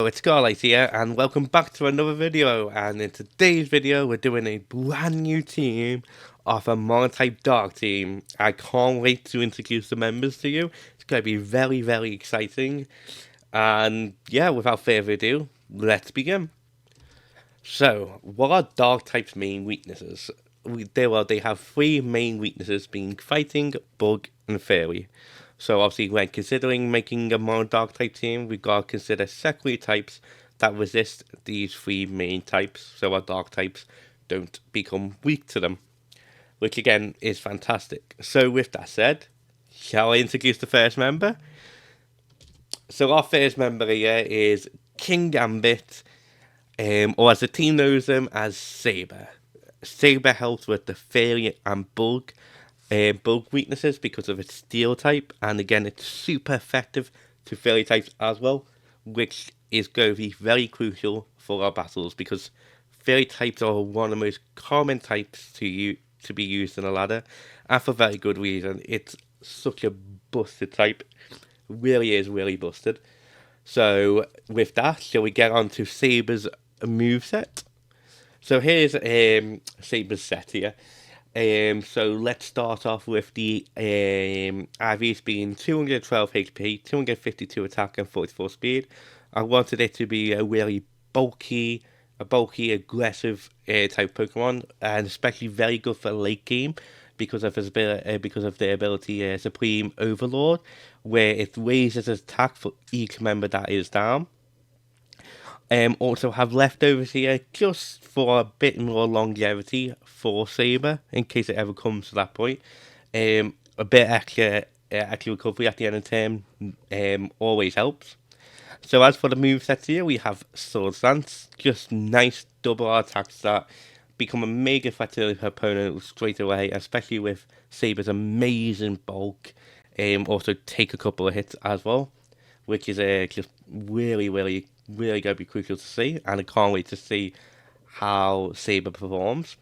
It's Scarlight here, and welcome back to another video. And in today's video, we're doing a brand new team of a Monotype Dark team. I can't wait to introduce the members to you. It's going to be very, very exciting. And yeah, without further ado, let's begin. So, what are Dark type's main weaknesses? They have three main weaknesses, being Fighting, Bug, and Fairy. So obviously, when considering making a mono Dark type team, we've got to consider secondary types that resist these three main types, so our Dark types don't become weak to them, which again is fantastic. So with that said, shall I introduce the first member? So our first member here is King Gambit, or as the team knows them as Saber. Saber helps with the Fairy and Bug weaknesses because of its Steel type, and again, it's super effective to Fairy types as well, which is going to be very crucial for our battles because Fairy types are one of the most common types to be used in a ladder, and for very good reason. It's such a busted type, really is really busted. So with that, shall we get on to Saber's moveset? So here's Saber's set here. So let's start off with the IVs being 212 HP, 252 attack, and 44 speed. I wanted it to be a really bulky, aggressive type Pokemon, and especially very good for late game because of because of the ability Supreme Overlord, where it raises attack for each member that is down. Also have leftovers here just for a bit more longevity for Saber in case it ever comes to that point. A bit extra recovery at the end of the term always helps. So as for the movesets here, we have Sword Stance, just nice double attacks that become a mega threat to the opponent straight away, especially with Saber's amazing bulk. Also take a couple of hits as well, which is just really going to be crucial to see, and I can't wait to see how Saber performs.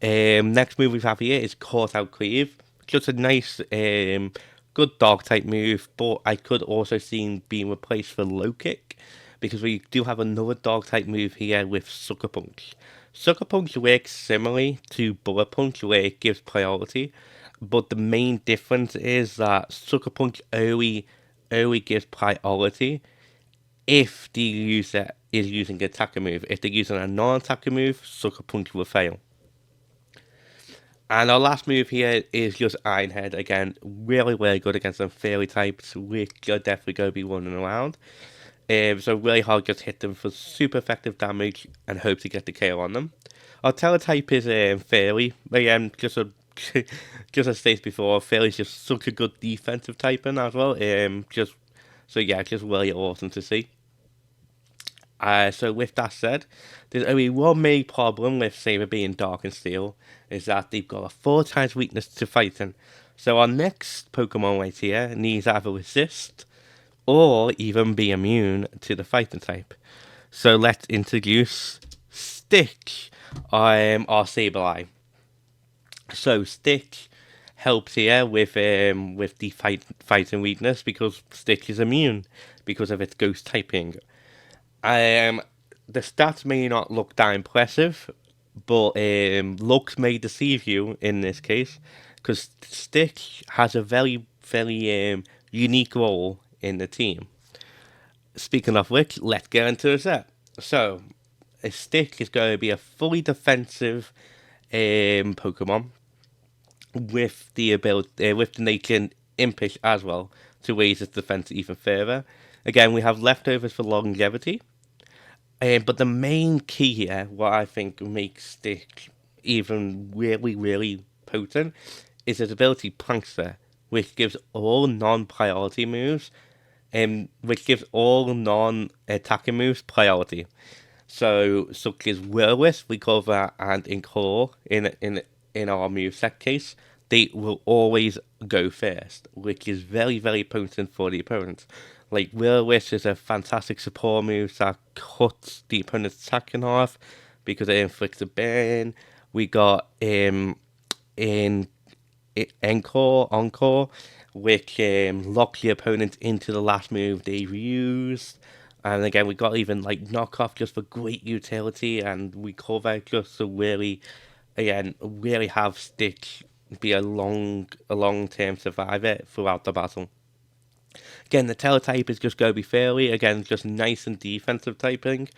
Next move we have here is Caught Out Cleave, just a nice, good dog type move, but I could also see being replaced for Low Kick because we do have another dog type move here with Sucker Punch. Sucker Punch works similarly to Bullet Punch where it gives priority, but the main difference is that Sucker Punch only gives priority if the user is using an attacker move. If they're using a non-attacker move, Sucker Punch will fail. And our last move here is just Iron Head. Again, really good against some fairy types, which are definitely going to be running around. So really hard just hit them for super effective damage and hope to get the KO on them. Our teletype is Fairy. Again, just as stated before, Fairy is just such a good defensive typing as well. Just really awesome to see. So with that said, there's only one main problem with Saber being Dark and Steel, is that they've got a 4 times weakness to fighting. So our next Pokemon right here needs either resist or even be immune to the fighting type. So let's introduce Stitch, our Sableye. So Stitch helps here with the fighting weakness because Stitch is immune because of its ghost typing. The stats may not look that impressive, but looks may deceive you in this case, because Stitch has a very unique role in the team. Speaking of which, let's get into the set. So, a Stitch is going to be a fully defensive Pokemon with the ability, with the nature Impish as well to raise its defense even further. Again, we have leftovers for longevity. But the main key here, what I think makes Stitch even really potent, is his ability Prankster, which gives all non-priority moves, which gives all non-attacking moves priority. So, such as Will-O-Wisp, Recover, and Encore in our moveset case, they will always go first, which is very potent for the opponent. Like, Will-O-Wisp is a fantastic support move that cuts the opponent's attack in half because it inflicts a burn. We got in Encore, which locks the opponent into the last move they've used. And again, we got even like knockoff just for great utility, and we cover just to really, again, really have Stitch be a long term survivor throughout the battle. Again, the teletype is just going to be fairly, again, just nice and defensive typing.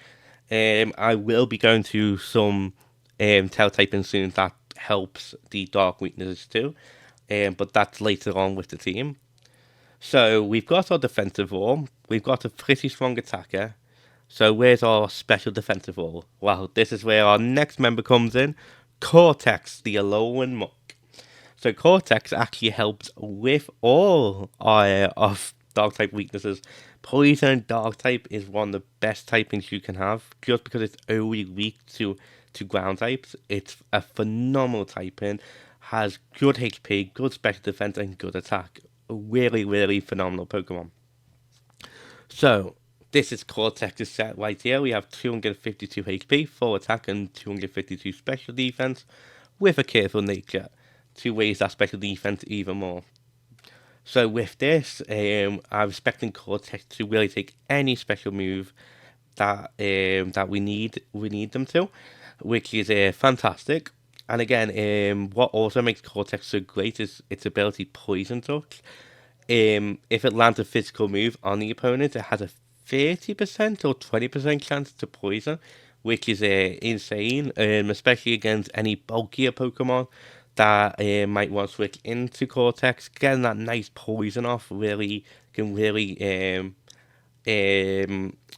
I will be going to some teletyping soon that helps the dark weaknesses too, but that's later on with the team. So we've got our defensive wall, we've got a pretty strong attacker. So where's our special defensive wall? Well, this is where our next member comes in, Cortex, the Alolan Muck. So Cortex actually helps with all of Dark type weaknesses. Poison Dark type is one of the best typings you can have, just because it's only weak to ground types. It's a phenomenal typing, has good HP, good special defense, and good attack. A really, really phenomenal Pokemon. So this is Cortex's set right here. We have 252 HP, full attack, and 252 special defense, with a careful nature to raise that special defense even more. So with this, I'm expecting Cortex to really take any special move that we need them to, which is fantastic. And again, what also makes Cortex so great is its ability Poison Touch. If it lands a physical move on the opponent, it has a 30% or 20% chance to poison, which is insane, especially against any bulkier Pokemon that might want to switch into Cortex. Getting that nice poison off really can really um,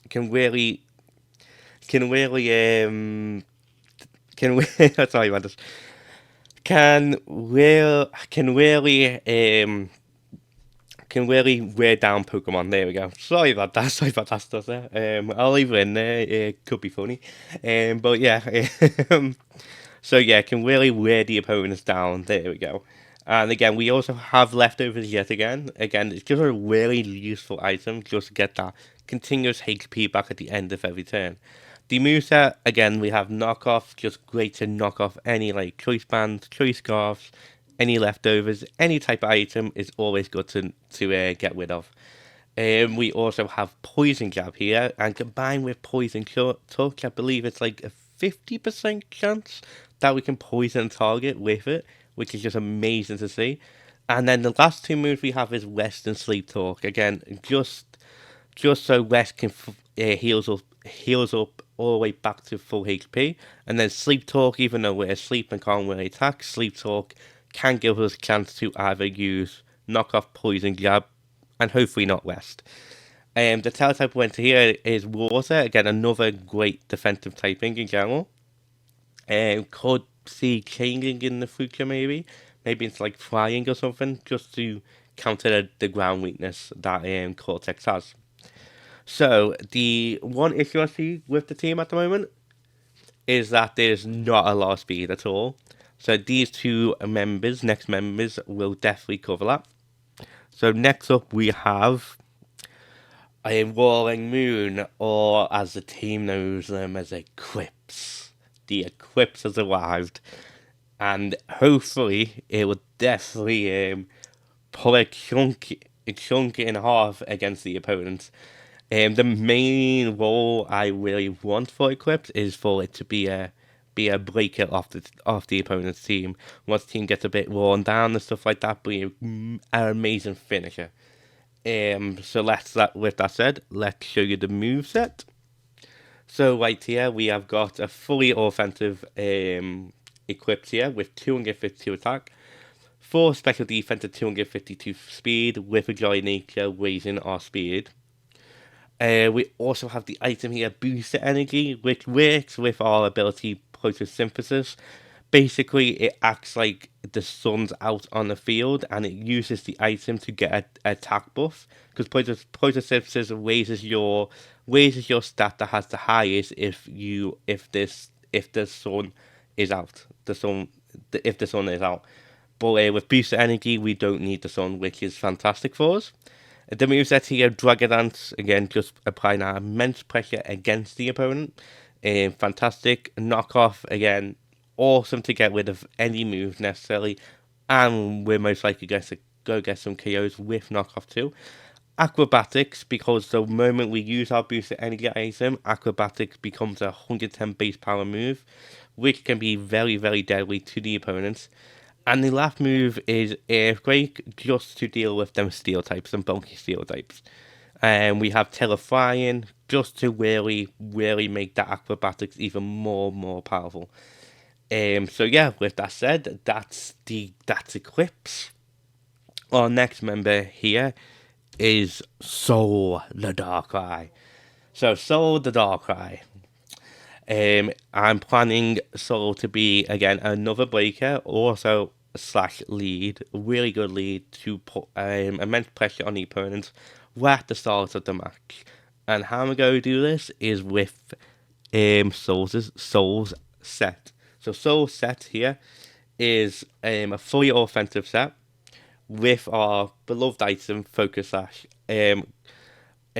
can really can really can sorry about this can really can really wear down Pokemon. There we go. Sorry about that. Sorry about that stuff there. I'll leave it in there. It could be funny. But yeah. So yeah, can really wear the opponents down. There we go. And again, we also have leftovers yet again. Again, it's just a really useful item just to get that continuous HP back at the end of every turn. The moveset, again, we have knockoff, just great to knock off any like choice bands, choice scarves, any leftovers, any type of item is always good to get rid of. We also have Poison Jab here, and combined with Poison Touch, I believe it's like a 50% chance that we can poison a target with it, which is just amazing to see. And then the last two moves we have is Rest and Sleep Talk. Again, just so Rest can heals up all the way back to full HP, and then Sleep Talk, even though we're asleep and can't really attack, Sleep Talk can give us a chance to either use knock off Poison Jab and hopefully not Rest. The Teletype we went to here is Water, again another great defensive typing in general. Could see changing in the future maybe it's like Flying or something, just to counter the ground weakness that Cortex has. So the one issue I see with the team at the moment is that there's not a lot of speed at all. So these two next members, will definitely cover that. So next up we have a Roaring Moon, or as the team knows them as Eclipse. The Eclipse has arrived, and hopefully it will definitely pull a chunk in half against the opponent. The main role I really want for Eclipse is for it to be a breaker off the opponent's team. Once the team gets a bit worn down and stuff like that, be an amazing finisher. So with that said, let's show you the move set. So right here we have got a fully offensive Eclipse here with 252 attack, 4 special defense and 252 speed, with a Joy Nature raising our speed. We also have the item here, Booster Energy, which works with our ability Photosynthesis. Basically, it acts like the sun's out on the field, and it uses the item to get an attack buff. Because Photosynthesis raises your stat that has the highest if the sun is out. If the sun is out. But with Booster Energy, we don't need the sun, which is fantastic for us. The moveset here, Dragon Dance, again, just applying that immense pressure against the opponent. Fantastic. Knockoff, again, awesome to get rid of any move necessarily. And we're most likely going to go get some KOs with knockoff too. Acrobatics, because the moment we use our boosted energy item, Acrobatics becomes a 110 base power move, which can be very, very deadly to the opponents. And the last move is Earthquake, just to deal with them steel types and bulky steel types. And we have Terrifying, just to really, really make that Acrobatics even more powerful. So yeah, with that said, that's Eclipse. Our next member here is Soul the Darkrai. So Soul the Darkrai. I'm planning Soul to be again another breaker, also slash lead, really good lead to put immense pressure on the opponents right at the start of the match. And how I'm going to do this is with Soul's set. So Soul's set here is a fully offensive set with our beloved item Focus Sash. I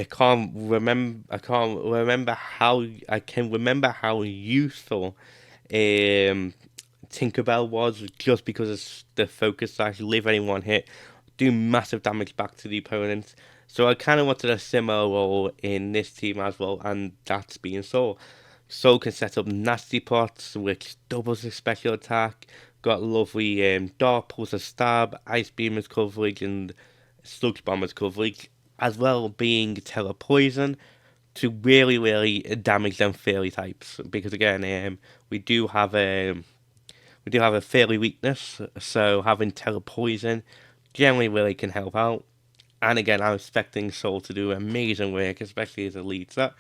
can't remember how I can remember how useful Tinkerbell was, just because it's the Focus Sash, live any one hit, do massive damage back to the opponent. So I kind of wanted a similar role in this team as well, and that's being Soul. Soul can set up nasty pots, which doubles his special attack. Got lovely Dark Pulse of Stab, Ice Beam as coverage, and Sludge Bomb as coverage, as well being Telepoison to really damage them fairy types. Because again, we do have a fairy weakness, so having Telepoison generally really can help out. And again, I'm expecting Soul to do amazing work, especially as a lead set.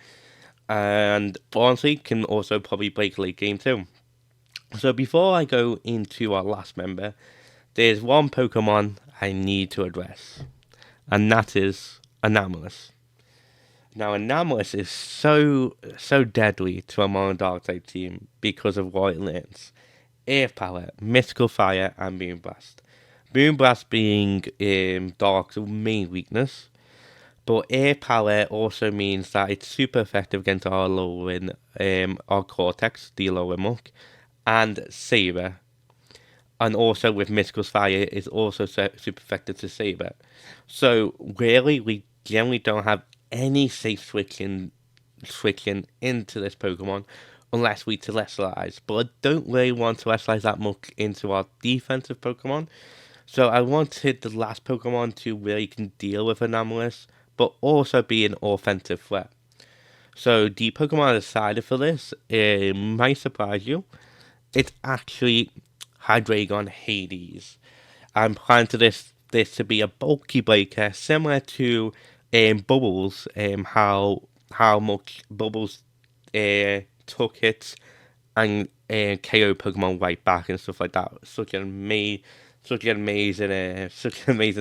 And honestly, can also probably break late game too. So before I go into our last member, there's one Pokemon I need to address, and that is Anomalous. Now, Anomalous is so deadly to a Mono Dark type team because of what it learns: Earth Power, Mystical Fire, and Moonblast. Moonblast being Dark's main weakness, but Air Power also means that it's super effective against our Alolan, our Cortex, the Alolan Muck, and Saber. And also with Mystical Fire is also super effective to Saber. So really, we generally don't have any safe switching into this Pokemon unless we Terrestrialize. But I don't really want to Terrestrialize that much into our defensive Pokemon. So I wanted the last Pokemon to really can deal with Anomalous, but also be an offensive threat. So the Pokemon I decided for this, it might surprise you. It's actually Hydreigon Hades. I'm planning to this to be a bulky breaker, similar to Bubbles. How much Bubbles took hits and KO Pokemon right back and stuff like that. Such an amazing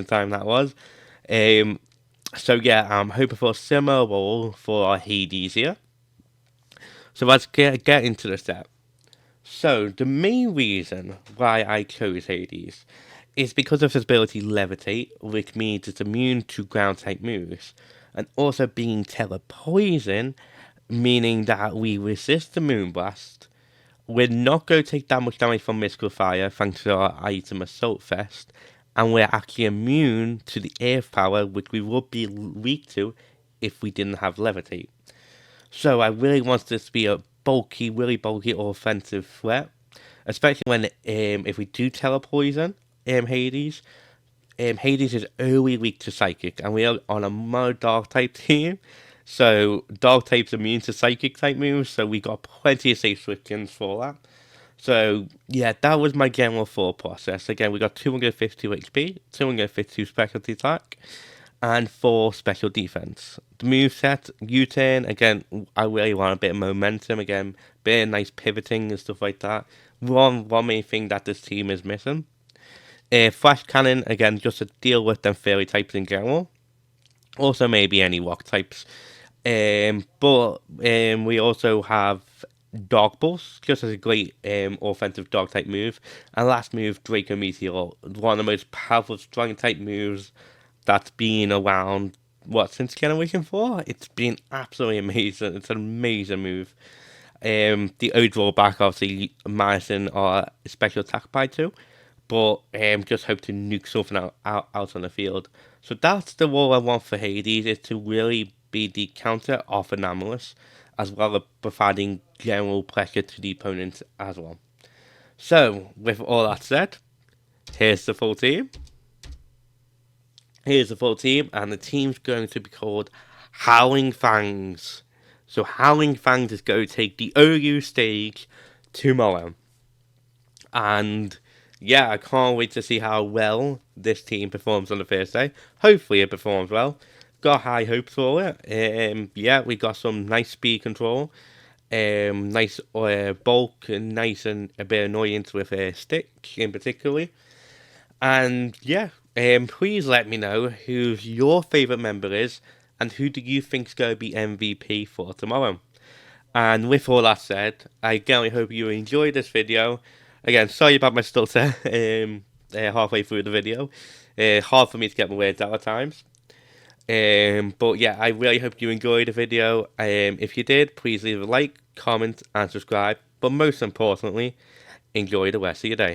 time that was. Um, so yeah, I'm hoping for a similar role for our Hades here. So let's get into the set. So the main reason why I chose Hades is because of his ability Levitate, which means it's immune to ground type moves, and also being Telepoison, meaning that we resist the Moonblast. We're not going to take that much damage from Mystical Fire thanks to our item Assault Vest, and we're actually immune to the Earth Power, which we would be weak to if we didn't have Levitate. So I really want this to be a really bulky offensive threat, especially when if we do Telepoison Hades. Hades is early weak to Psychic, and we are on a Mono Dark type team. So Dark type's immune to Psychic type moves, so we got plenty of safe switchings for that. So yeah, that was my general thought process. Again, we got 252 HP, 252 specialty attack, and 4 special defense. The moveset, U-turn, again, I really want a bit of momentum, again, bit of nice pivoting and stuff like that. One main thing that this team is missing. Flash Cannon, again, just to deal with them fairy types in general. Also maybe any rock types. But we also have Dark Pulse, just as a great offensive dog type move. And last move, Draco Meteor, one of the most powerful strong type moves that's been around, since Generation 4? It's been absolutely amazing. It's an amazing move. The overall back, obviously, Madison are special attack by 2, but just hope to nuke something out on the field. So that's the role I want for Hades, is to really be the counter of Anomalous, as well as providing general pressure to the opponent as well. So, with all that said, here's the full team. Here's the full team, and the team's going to be called Howling Fangs. So Howling Fangs is going to take the OU stage tomorrow. And yeah, I can't wait to see how well this team performs on the first day. Hopefully it performs well. Got high hopes for it. Yeah, we got some nice speed control. Nice bulk, and nice and a bit annoyance with a stick in particular. And yeah, please let me know who your favourite member is and who do you think's going to be MVP for tomorrow. And with all that said, I again hope you enjoyed this video. Again, sorry about my stutter halfway through the video. Hard for me to get my words out at times. But yeah, I really hope you enjoyed the video. If you did, please leave a like, comment and subscribe. But most importantly, enjoy the rest of your day.